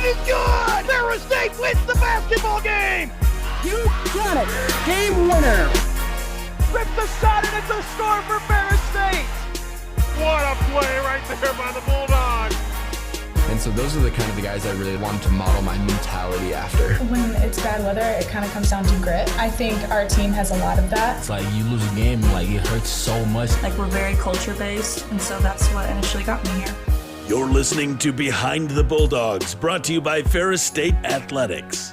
is good! Ferris State wins the basketball game! You got it! Game winner! Rips the shot and it's a score for Ferris State! What a play right there by the Bulldogs! And so those are the kind of the guys I really wanted to model my mentality after. When it's bad weather, it kind of comes down to grit. I think our team has a lot of that. It's like you lose a game, like it hurts so much. Like we're very culture-based, and so that's what initially got me here. You're listening to Behind the Bulldogs, brought to you by Ferris State Athletics.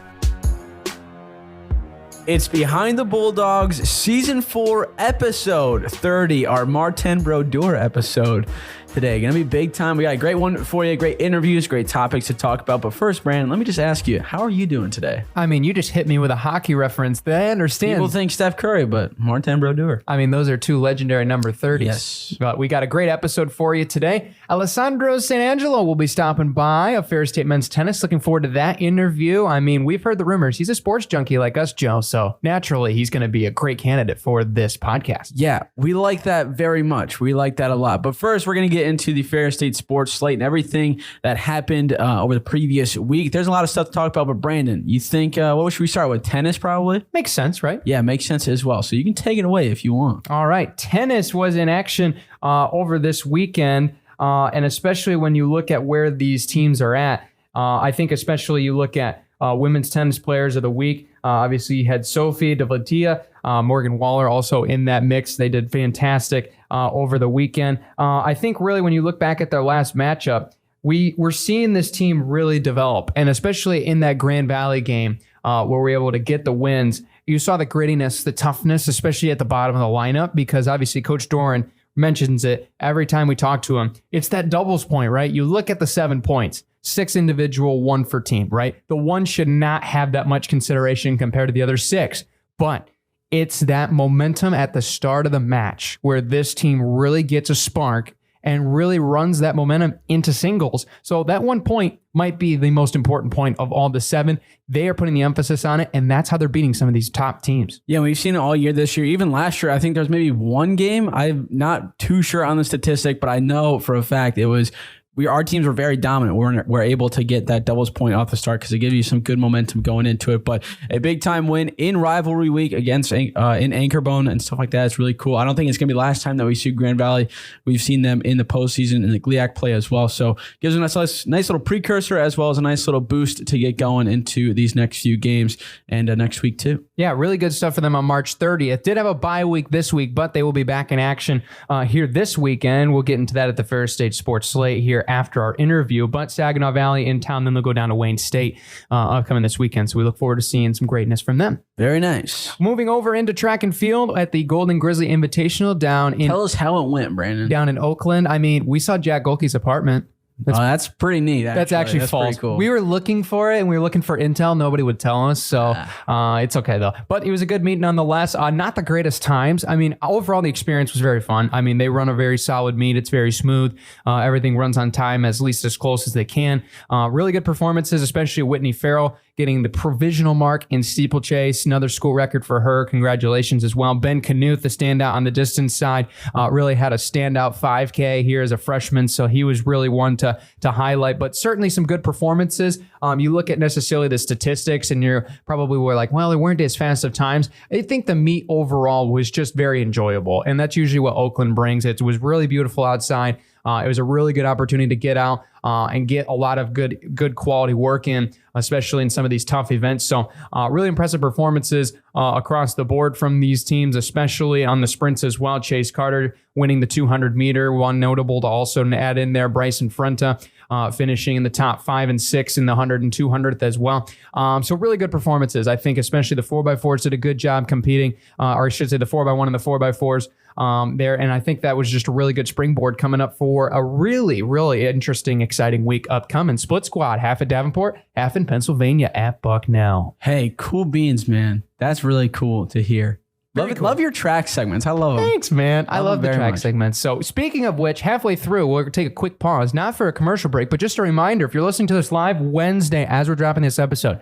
It's Behind the Bulldogs, Season 4, Episode 30, our Martin Brodeur episode today. Going to be big time. We got a great one for you, great interviews, great topics to talk about. But first, Brandon, let me just ask you, how are you doing today? I mean, you just hit me with a hockey reference that I understand. People think Steph Curry, but Martin Brodeur. I mean, those are two legendary number 30s. Yes. But we got a great episode for you today. Alessandro Santangelo will be stopping by of Ferris State Men's Tennis. Looking forward to that interview. I mean, we've heard the rumors. He's a sports junkie like us, Joe. So naturally, he's going to be a great candidate for this podcast. Yeah, we like that very much. We like that a lot. But first, we're going to get into the Ferris State sports slate and everything that happened over the previous week. There's a lot of stuff to talk about. But Brandon, you think, what should we start with? Tennis, probably? Makes sense, right? Yeah, makes sense as well. So you can take it away if you want. All right. Tennis was in action over this weekend. And especially when you look at where these teams are at, I think especially you look at women's tennis players of the week. Obviously, you had Sophie Devlatia, Morgan Waller also in that mix. They did fantastic over the weekend. I think really when you look back at their last matchup, we're seeing this team really develop. And especially in that Grand Valley game where we're able to get the wins, you saw the grittiness, the toughness, especially at the bottom of the lineup, because obviously Coach Doran mentions it every time we talk to him. It's that doubles point, right? You look at the 7 points, 6 individual, 1 for team, right? The one should not have that much consideration compared to the other 6, but it's that momentum at the start of the match where this team really gets a spark and really runs that momentum into singles. So that 1 point might be the most important point of all the 7. They are putting the emphasis on it, and that's how they're beating some of these top teams. Yeah, we've seen it all year this year. Even last year, I think there's maybe one game. I'm not too sure on the statistic, but I know for a fact it was our teams were very dominant. We're able to get that doubles point off the start because it gives you some good momentum going into it. But a big time win in rivalry week against in AnchorBone and stuff like that. It's really cool. I don't think it's going to be the last time that we see Grand Valley. We've seen them in the postseason in the GLIAC play as well. So gives them a nice little precursor as well as a nice little boost to get going into these next few games and next week too. Yeah, really good stuff for them on March 30th. Did have a bye week this week, but they will be back in action here this weekend. We'll get into that at the Ferris State Sports Slate here after our interview. But Saginaw Valley in town, then they'll go down to Wayne State upcoming this weekend. So we look forward to seeing some greatness from them. Very nice. Moving over into track and field at the Golden Grizzly Invitational down in... Tell us how it went, Brandon. Down in Oakland. I mean, we saw Jack Golke's apartment. That's pretty neat. That's actually false. Cool. We were looking for it and we were looking for intel. Nobody would tell us. So it's okay though. But it was a good meet nonetheless. Not the greatest times. I mean, overall, the experience was very fun. I mean, they run a very solid meet. It's very smooth. Everything runs on time, at least as close as they can. Really good performances, especially Whitney Farrell getting the provisional mark in steeplechase. Another school record for her. Congratulations as well. Ben Knuth, the standout on the distance side, really had a standout 5K here as a freshman. So he was really one to highlight, but certainly some good performances. You look at necessarily the statistics and you're probably like, well, they weren't as fast of times. I think the meet overall was just very enjoyable. And that's usually what Oakland brings. It was really beautiful outside. It was a really good opportunity to get out and get a lot of good quality work in, especially in some of these tough events. So really impressive performances across the board from these teams, especially on the sprints as well. Chase Carter winning the 200 meter. One notable to also add in there, Bryson Frenta finishing in the top 5 and 6 in the 100 and 200th as well. So really good performances. I think especially the 4x4s did a good job competing, or I should say the 4x1 and the 4x4s. There. And I think that was just a really good springboard coming up for a really, really interesting, exciting week upcoming. Split squad, half at Davenport, half in Pennsylvania at Bucknell. Hey, cool beans, man. That's really cool to hear. Love your track segments. I love them. Thanks, man. I love the track segments. So speaking of which, halfway through, we'll take a quick pause, not for a commercial break, but just a reminder, if you're listening to this live Wednesday as we're dropping this episode,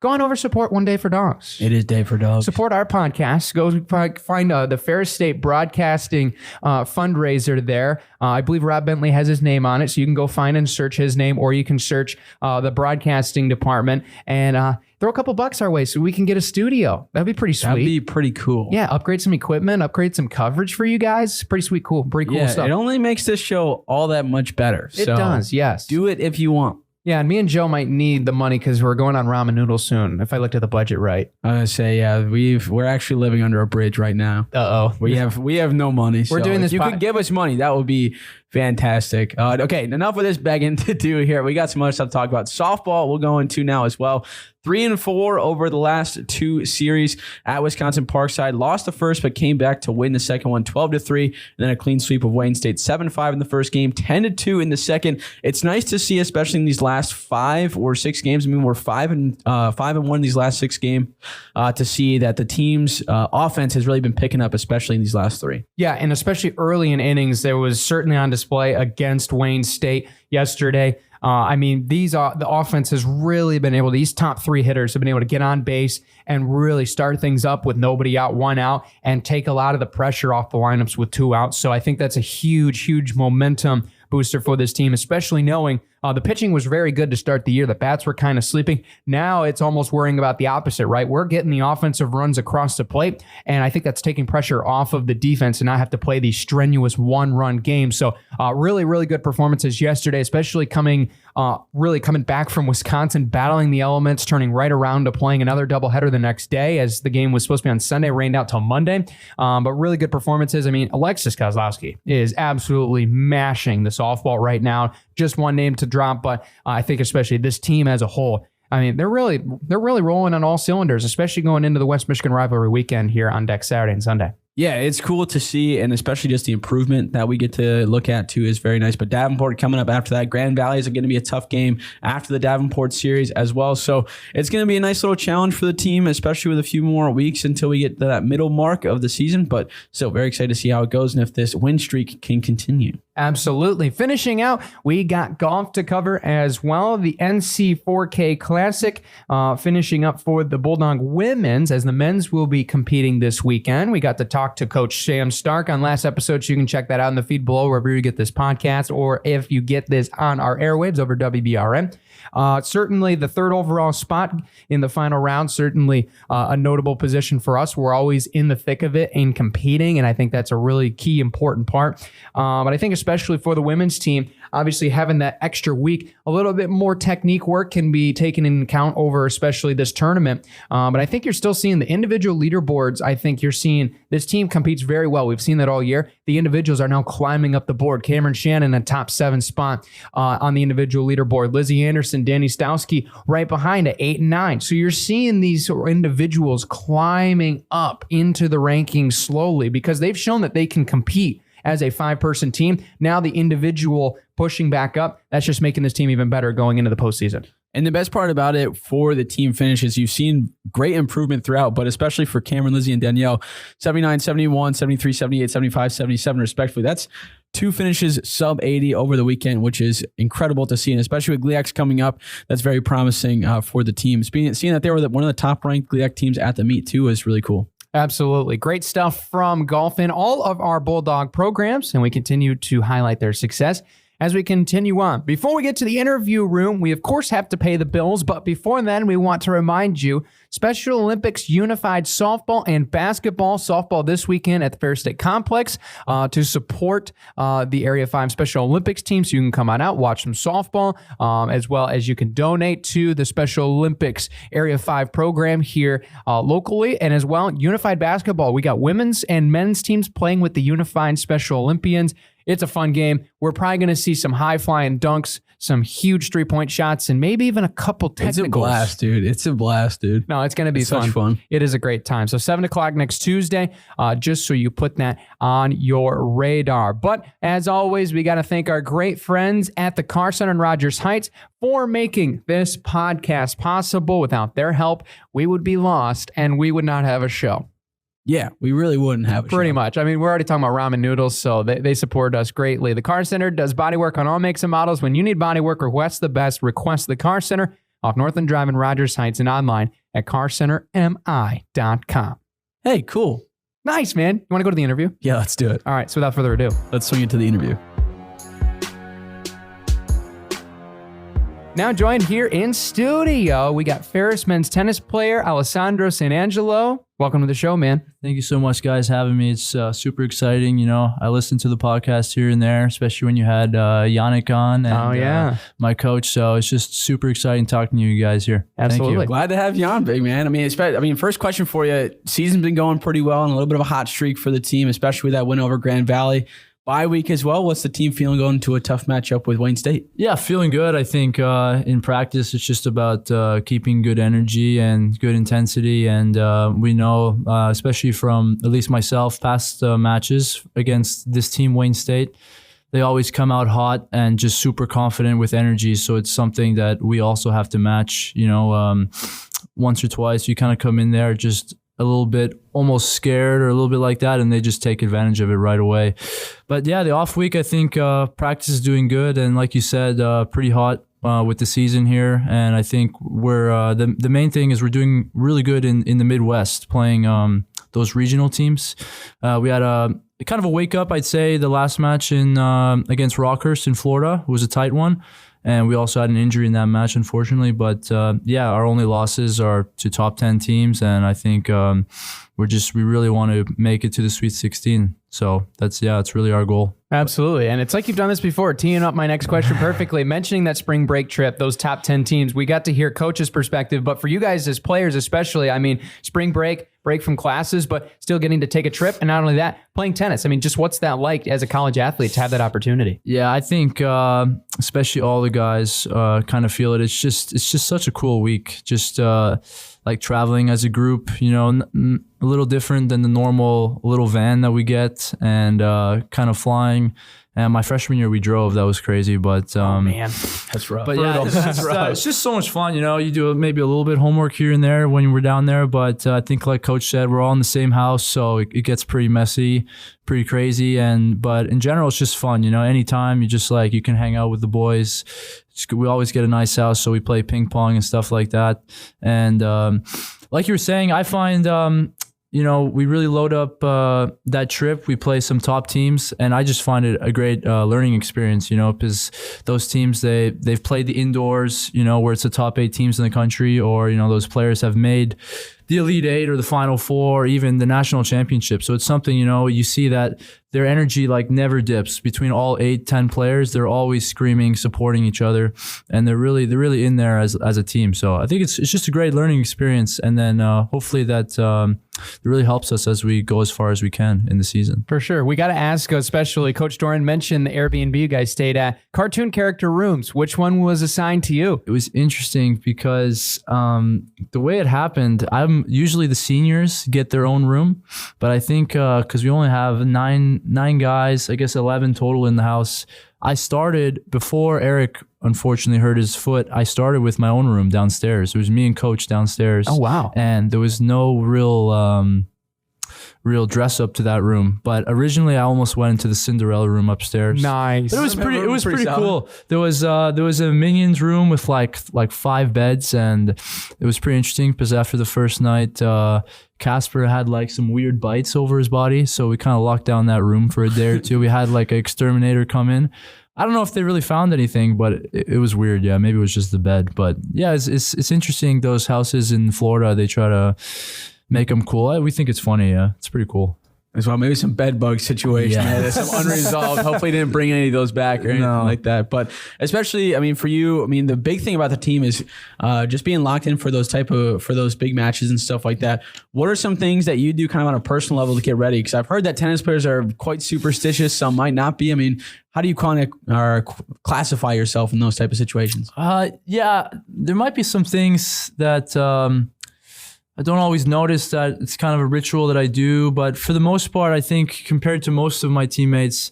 go on over, support One Day for Dogs. It is Day for Dogs. Support our podcast. Go find the Ferris State Broadcasting fundraiser there. I believe Rob Bentley has his name on it, so you can go find and search his name, or you can search the broadcasting department and throw a couple bucks our way so we can get a studio. That'd be pretty sweet. That'd be pretty cool. Yeah, upgrade some equipment, upgrade some coverage for you guys. Pretty sweet, pretty cool stuff. It only makes this show all that much better. It does, yes. Do it if you want. Yeah, and me and Joe might need the money because we're going on ramen noodles soon, if I looked at the budget right. I was gonna say, yeah, we're actually living under a bridge right now. Uh-oh. We have no money. We're doing this. If you could give us money, that would be fantastic. Okay, enough of this begging to do here. We got some other stuff to talk about. Softball we'll go into now as well. 3-4 over the last 2 series at Wisconsin Parkside. Lost the first, but came back to win the second one 12-3. And then a clean sweep of Wayne State 7-5 in the first game, 10-2 in the second. It's nice to see, especially in these last 5 or 6 games. I mean, we're 5-1 in these last 6 games. To see that the team's offense has really been picking up, especially in these last 3. Yeah, and especially early in innings, there was certainly on display against Wayne State yesterday. I mean, the offense has really been able, these top 3 hitters have been able to get on base and really start things up with nobody out, 1 out, and take a lot of the pressure off the lineups with 2 outs. So I think that's a huge momentum booster for this team, especially knowing the pitching was very good to start the year. The bats were kind of sleeping. Now it's almost worrying about the opposite, right? We're getting the offensive runs across the plate, and I think that's taking pressure off of the defense and not have to play these strenuous 1-run games. So really good performances yesterday, especially coming back from Wisconsin, battling the elements, turning right around to playing another doubleheader the next day, as the game was supposed to be on Sunday, rained out till Monday. But really good performances. I mean, Alexis Kozlowski is absolutely mashing the softball right now. Just one name to drop, but I think especially this team as a whole, I mean, they're really rolling on all cylinders, especially going into the West Michigan rivalry weekend here on deck Saturday and Sunday. Yeah, it's cool to see, and especially just the improvement that we get to look at too is very nice. But Davenport coming up after that. Grand Valley is going to be a tough game after the Davenport series as well. So it's going to be a nice little challenge for the team, especially with a few more weeks until we get to that middle mark of the season. But still very excited to see how it goes and if this win streak can continue. Absolutely. Finishing out, we got golf to cover as well. The NC4K Classic finishing up for the Bulldog women's, as the men's will be competing this weekend. We got to talk to Coach Sam Stark on last episode, so you can check that out in the feed below wherever you get this podcast, or if you get this on our airwaves over WBRN. Certainly the 3rd overall spot in the final round, certainly a notable position for us. We're always in the thick of it and competing, and I think that's a really key, important part. But I think especially for the women's team, obviously having that extra week, a little bit more technique work can be taken into account over especially this tournament. But I think you're still seeing the individual leaderboards. I think you're seeing this team competes very well. We've seen that all year. The individuals are now climbing up the board. Cameron Shannon, a top 7 spot on the individual leaderboard. Lizzie Anderson, Danny Stowski right behind at 8 and 9. So you're seeing these individuals climbing up into the rankings slowly because they've shown that they can compete as a 5-person team. Now the individual pushing back up, that's just making this team even better going into the postseason. And the best part about it for the team finish is you've seen great improvement throughout, but especially for Cameron, Lizzie, and Danielle, 79, 71, 73, 78, 75, 77, respectively. That's 2 finishes sub 80 over the weekend, which is incredible to see. And especially with GLIAC coming up, that's very promising for the team. Seeing that they were one of the top-ranked GLIAC teams at the meet, too, is really cool. Absolutely. Great stuff from golf in all of our Bulldog programs, and we continue to highlight their success as we continue on. Before we get to the interview room, we of course have to pay the bills, but before then, we want to remind you, Special Olympics Unified Softball and Basketball. Softball this weekend at the Ferris State Complex to support the Area 5 Special Olympics team, so you can come on out, watch some softball, as well as you can donate to the Special Olympics Area 5 program here locally, and as well, Unified Basketball. We got women's and men's teams playing with the Unified Special Olympians. It's a fun game. We're probably going to see some high-flying dunks, some huge three-point shots, and maybe even a couple technicals. It's a blast, dude. It's a blast, dude. No, it's going to be fun. Such fun. It is a great time. So 7 o'clock next Tuesday, just so you put that on your radar. But as always, we got to thank our great friends at the Car Center in Rogers Heights for making this podcast possible. Without their help, we would be lost and we would not have a show. Yeah, we really wouldn't have a show. Pretty much. I mean, we're already talking about ramen noodles, so they support us greatly. The Car Center does bodywork on all makes and models. When you need bodywork, request the best. Request the Car Center. off Northland Drive in Rogers Heights and online at carcentermi.com. Hey, cool. Nice, man. You want to go to the interview? Yeah, let's do it. All right, so without further ado, Let's swing into the interview. now joined here in studio, we got Ferris men's tennis player Alessandro Santangelo. Welcome to the show, man. Thank you so much, guys, having me. It's super exciting. You know, I listen to the podcast here and there, especially when you had Yannick on and my coach. So it's just super exciting talking to you guys here. Absolutely. Thank you. Glad to have you on, big man. I mean, first question for you. Season's been going pretty well and a little bit of a hot streak for the team, especially with that win over Grand Valley. Bye week as well. What's the team feeling going into a tough matchup with Wayne State? Yeah, feeling good. I think in practice, it's just about keeping good energy and good intensity. And we know, especially from at least myself, past matches against this team, Wayne State, they always come out hot and just super confident with energy. So it's something that we also have to match. You know, once or twice, you kind of come in there just a little bit almost scared or a little bit like that, and they just take advantage of it right away. But yeah, the off week, I think practice is doing good, and like you said, pretty hot with the season here. And I think we're the main thing is we're doing really good in the Midwest, playing those regional teams. We had a kind of a wake up, I'd say, the last match in against Rockhurst in Florida. It was a tight one. And we also had an injury in that match, unfortunately. But yeah, our only losses are to top 10 teams. And I think we really want to make it to the Sweet 16. So that's really our goal. Absolutely. And it's like you've done this before, teeing up my next question perfectly, mentioning that spring break trip, those top 10 teams. We got to hear coach's perspective, but for you guys as players especially, I mean, spring break from classes, but still getting to take a trip. And not only that, playing tennis. I mean, just what's that like as a college athlete to have that opportunity? Yeah, I think especially all the guys kind of feel it. It's just such a cool week. Just like traveling as a group, you know, a little different than the normal little van that we get, and kind of flying. And my freshman year we drove. That was crazy, but man, that's rough. But yeah, it's just so much fun. You know, you do maybe a little bit of homework here and there when we're down there, but I think like Coach said, we're all in the same house, so it gets pretty messy, pretty crazy. But in general, it's just fun. You know, anytime you can hang out with the boys. We always get a nice house, so we play ping pong and stuff like that. And like you were saying, I find you know, we really load up that trip. We play some top teams, and I just find it a great learning experience, you know, because those teams, they've played the indoors, you know, where it's the top 8 teams in the country, or, you know, those players have made the Elite 8 or the Final 4, or even the national championship. So it's something, you know, you see that their energy like never dips between all 8-10 players. They're always screaming, supporting each other, and they're really in there as a team. So I think it's just a great learning experience, and then hopefully that it really helps us as we go as far as we can in the season. For sure. We got to ask, especially Coach Doran mentioned the Airbnb you guys stayed at. Cartoon character rooms. Which one was assigned to you? It was interesting because the way it happened, usually the seniors get their own room, but I think because we only have nine guys, I guess 11 total in the house. I started before Eric unfortunately hurt his foot. I started with my own room downstairs. It was me and Coach downstairs. Oh wow! And there was no real dress up to that room. But originally, I almost went into the Cinderella room upstairs. Nice. But it was pretty cool. There was a Minions room with like 5 beds, and it was pretty interesting because after the first night, Casper had like some weird bites over his body, so we kind of locked down that room for a day or two. We had like an exterminator come in. I don't know if they really found anything, but it was weird. Yeah, maybe it was just the bed. But yeah, it's interesting. Those houses in Florida, they try to make them cool. We think it's funny. Yeah, it's pretty cool. As well, maybe some bed bug situation. Yeah. There's some unresolved. Hopefully, didn't bring any of those back or anything like that. But especially, I mean, for you, I mean, the big thing about the team is just being locked in for those big matches and stuff like that. What are some things that you do kind of on a personal level to get ready? Because I've heard that tennis players are quite superstitious. Some might not be. I mean, how do you classify yourself in those type of situations? Yeah, there might be some things that I don't always notice that it's kind of a ritual that I do, but for the most part, I think compared to most of my teammates,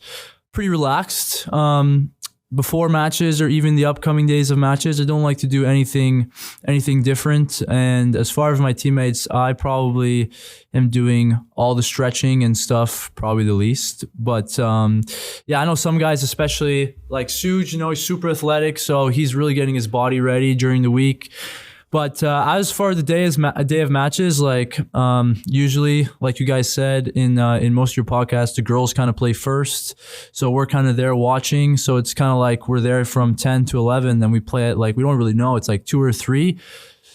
pretty relaxed. before matches or even the upcoming days of matches, I don't like to do anything different. And as far as my teammates, I probably am doing all the stretching and stuff, probably the least. But I know some guys, especially like Suj, he's super athletic, so he's really getting his body ready during the week. But as far as the day of matches, like usually, like you guys said in most of your podcasts, the girls kind of play first, so we're kind of there watching. So it's kind of like we're there from 10 to 11, then we play it like we don't really know. It's like 2 or 3.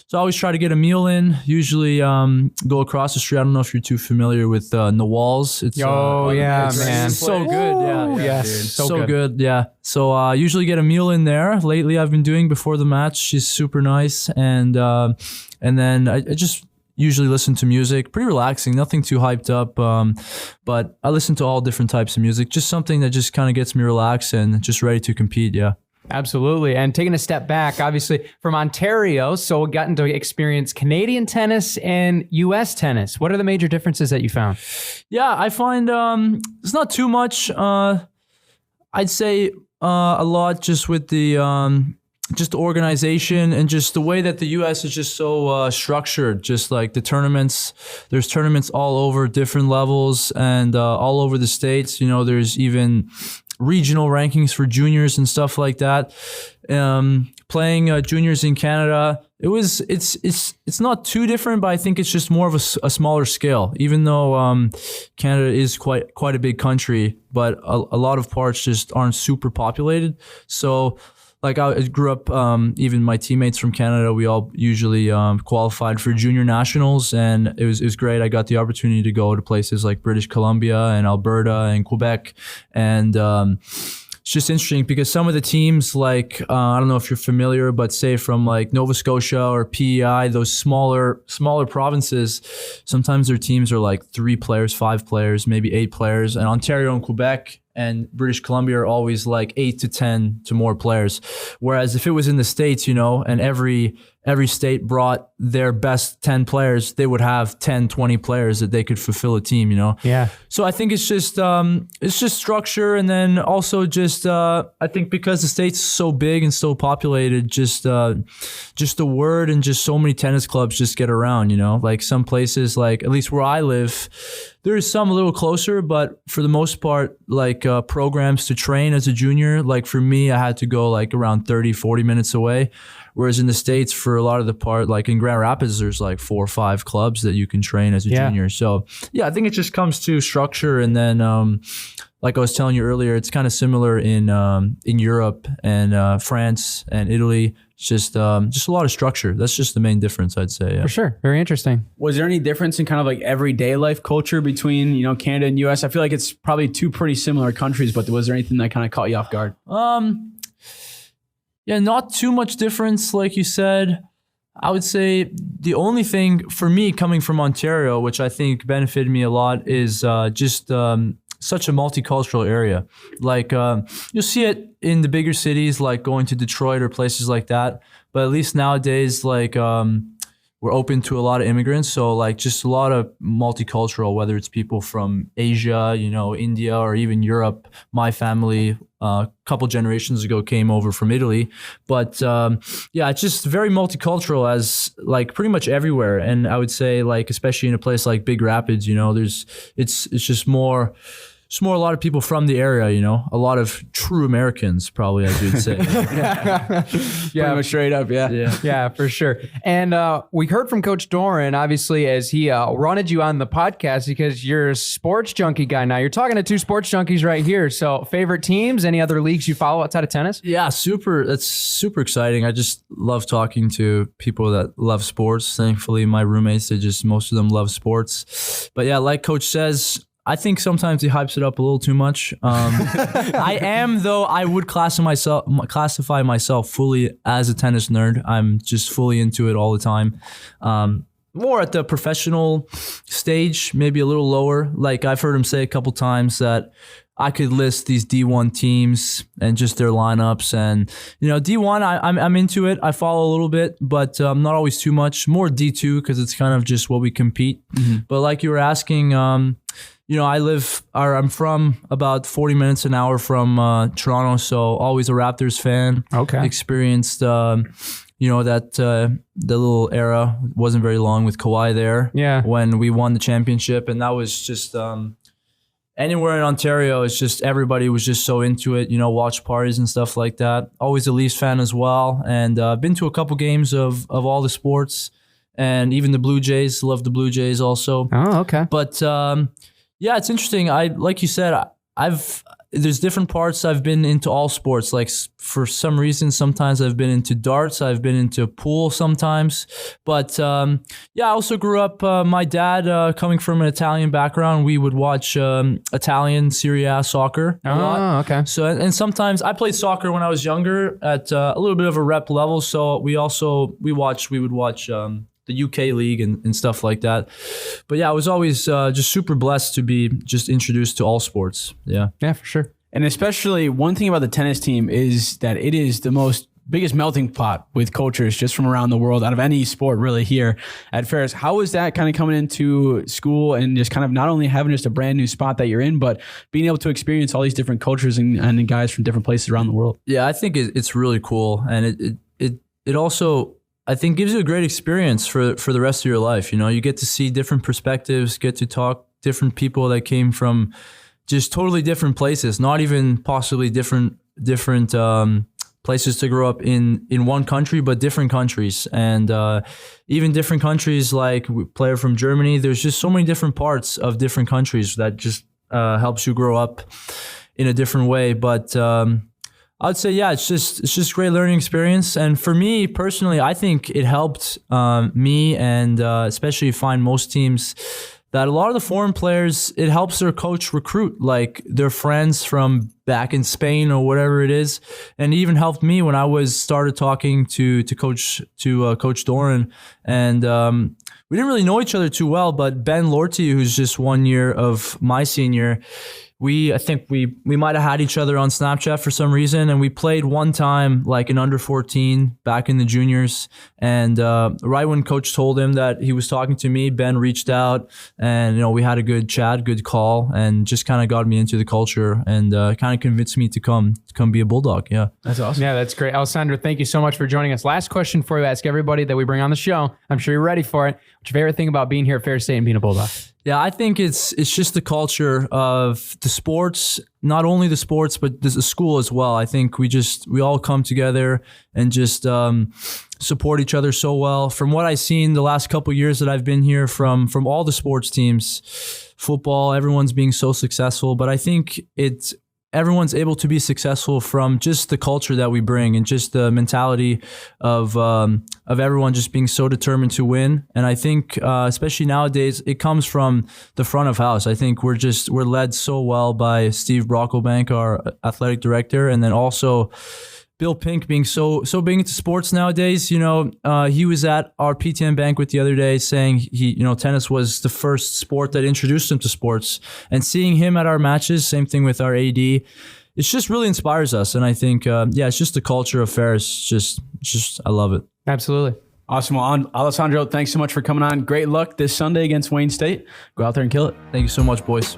So I always try to get a meal in. Usually go across the street. I don't know if you're too familiar with Nawal's. It's man, so good. Yeah, yes, so good. Yeah. So I usually get a meal in there. Lately, I've been doing before the match. She's super nice, and then I just usually listen to music. Pretty relaxing, nothing too hyped up. But I listen to all different types of music. Just something that just kind of gets me relaxed and just ready to compete. Yeah. Absolutely. And taking a step back, obviously from Ontario, so gotten to experience Canadian tennis and U.S. tennis. What are the major differences that you found? Yeah, I find it's not too much. I'd say a lot just with the just the organization and just the way that the U.S. is just so structured. Just like the tournaments, there's tournaments all over different levels and all over the states. There's even regional rankings for juniors and stuff like that. Playing juniors in Canada, it's not too different, but I think it's just more of a smaller scale. Even though Canada is quite a big country, but a lot of parts just aren't super populated. So like I grew up, even my teammates from Canada, we all usually qualified for junior nationals, and it was great. I got the opportunity to go to places like British Columbia and Alberta and Quebec, and it's just interesting because some of the teams, like I don't know if you're familiar, but say from like Nova Scotia or PEI, those smaller provinces, sometimes their teams are like 3 players, 5 players, maybe 8 players, and Ontario and Quebec and British Columbia are always like 8 to 10 to more players. Whereas if it was in the States, and every state brought their best 10 players, they would have 10, 20 players that they could fulfill a team, Yeah. So I think it's just structure, and then also just I think because the state's so big and so populated, just the word and just so many tennis clubs just get around, Like some places, like at least where I live, there's some a little closer, but for the most part, like programs to train as a junior, like for me, I had to go like around 30, 40 minutes away. Whereas in the States, for a lot of the part, like in Grand Rapids, there's like 4 or 5 clubs that you can train as a junior. So yeah, I think it just comes to structure. And then, like I was telling you earlier, it's kind of similar in Europe and France and Italy. It's just a lot of structure. That's just the main difference, I'd say. Yeah. For sure. Very interesting. Was there any difference in kind of like everyday life culture between, Canada and US? I feel like it's probably 2 pretty similar countries, but was there anything that kind of caught you off guard? Yeah, not too much difference, like you said. I would say the only thing for me coming from Ontario, which I think benefited me a lot, is just such a multicultural area. Like you'll see it in the bigger cities, like going to Detroit or places like that. But at least nowadays, like we're open to a lot of immigrants. So like just a lot of multicultural, whether it's people from Asia, India, or even Europe. My family, a couple generations ago, came over from Italy. But it's just very multicultural, as like pretty much everywhere. And I would say, like, especially in a place like Big Rapids, it's just more a lot of people from the area, a lot of true Americans, probably, as you'd say. Yeah, straight up. Yeah, for sure. And we heard from Coach Doran, obviously, as he wanted you on the podcast because you're a sports junkie guy now. You're talking to 2 sports junkies right here. So favorite teams, any other leagues you follow outside of tennis? Yeah, that's super exciting. I just love talking to people that love sports. Thankfully, my roommates, most of them love sports. But yeah, like Coach says, I think sometimes he hypes it up a little too much. I would classify myself fully as a tennis nerd. I'm just fully into it all the time. more at the professional stage, maybe a little lower. Like I've heard him say a couple times that I could list these D1 teams and just their lineups. And, D1, I'm into it. I follow a little bit, but not always too much. More D2 because it's kind of just what we compete. Mm-hmm. But like you were asking, I'm from about 40 minutes an hour from Toronto, so always a Raptors fan. Okay. Experienced, that the little era wasn't very long with Kawhi there. Yeah. When we won the championship, and that was just anywhere in Ontario, it's just everybody was just so into it, watch parties and stuff like that. Always a Leafs fan as well, and been to a couple games of all the sports, and even the Blue Jays. Love the Blue Jays also. Oh, okay. But yeah, it's interesting. Like you said, there's different parts. I've been into all sports. Like for some reason, sometimes I've been into darts. I've been into pool sometimes. But I also grew up, my dad coming from an Italian background, we would watch Italian Serie A soccer a lot. Okay. So, and sometimes I played soccer when I was younger at a little bit of a rep level. So we would watch the UK league and stuff like that. But yeah, I was always just super blessed to be just introduced to all sports. Yeah. Yeah, for sure. And especially one thing about the tennis team is that it is the biggest melting pot with cultures just from around the world out of any sport really here at Ferris. How is that kind of coming into school and just kind of not only having just a brand new spot that you're in, but being able to experience all these different cultures and guys from different places around the world? Yeah, I think it's really cool. And it also, I think, gives you a great experience for the rest of your life. You get to see different perspectives, get to talk different people that came from just totally different places, not even possibly different places to grow up in one country, but different countries. And even different countries, like a player from Germany, there's just so many different parts of different countries that just helps you grow up in a different way. But I'd say, yeah, it's just great learning experience. And for me personally, I think it helped me and especially find most teams that a lot of the foreign players, it helps their coach recruit like their friends from back in Spain or whatever it is. And it even helped me when I started talking to Coach Doran. And we didn't really know each other too well, but Ben Lorty, who's just 1 year of my senior, I think we might have had each other on Snapchat for some reason, and we played one time like an under 14 back in the juniors. And right when coach told him that he was talking to me, Ben reached out, and we had a good chat, good call, and just kind of got me into the culture and kind of convinced me to come be a Bulldog. Yeah, that's awesome. Yeah, that's great, Alessandro. Thank you so much for joining us. Last question for you. Ask everybody that we bring on the show. I'm sure you're ready for it. What's your favorite thing about being here at Ferris State and being a Bulldog? Yeah, I think it's just the culture of the sports, not only the sports, but the school as well. I think we all come together and just support each other so well. From what I've seen the last couple of years that I've been here, from all the sports teams, football, everyone's being so successful. But I think everyone's able to be successful from just the culture that we bring and just the mentality of everyone just being so determined to win. And I think, especially nowadays, it comes from the front of house. I think we're led so well by Steve Brocklebank, our athletic director, and then also Bill Pink being so big into sports nowadays. He was at our PTN banquet the other day saying tennis was the first sport that introduced him to sports, and seeing him at our matches, same thing with our AD, it just really inspires us. And I think, it's just the culture of Ferris. Just I love it. Absolutely. Awesome. Well, Alessandro, thanks so much for coming on. Great luck this Sunday against Wayne State. Go out there and kill it. Thank you so much, boys.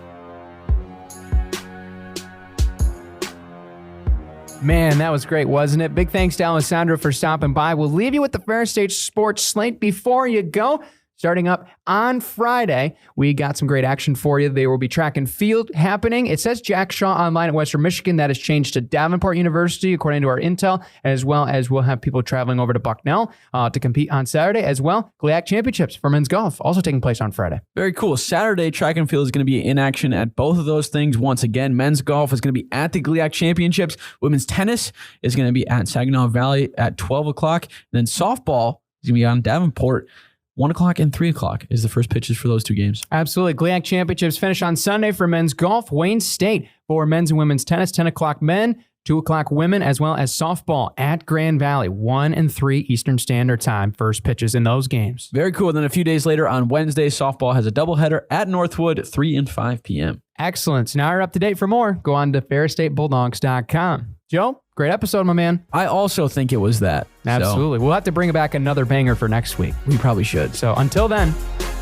Man, that was great, wasn't it? Big thanks to Alessandro for stopping by. We'll leave you with the Ferris State Sports slate before you go. Starting up on Friday, we got some great action for you. There will be track and field happening. It says Jack Shaw online at Western Michigan. That has changed to Davenport University, according to our intel, as well as we'll have people traveling over to Bucknell to compete on Saturday as well. GLIAC Championships for men's golf also taking place on Friday. Very cool. Saturday, track and field is going to be in action at both of those things. Once again, men's golf is going to be at the GLIAC Championships. Women's tennis is going to be at Saginaw Valley at 12 o'clock. And then softball is going to be on Davenport. 1 o'clock and 3 o'clock is the first pitches for those two games. Absolutely. GLIAC Championships finish on Sunday for men's golf. Wayne State for men's and women's tennis, 10 o'clock men, 2 o'clock women, as well as softball at Grand Valley, 1 and 3 Eastern Standard Time. First pitches in those games. Very cool. Then a few days later on Wednesday, softball has a doubleheader at Northwood, 3 and 5 p.m. Excellent. So now you're up to date for more. Go on to FerrisStateBulldogs.com. Joe, great episode, my man. I also think it was that. Absolutely. We'll have to bring back another banger for next week. We probably should. So until then,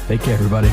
take care, everybody.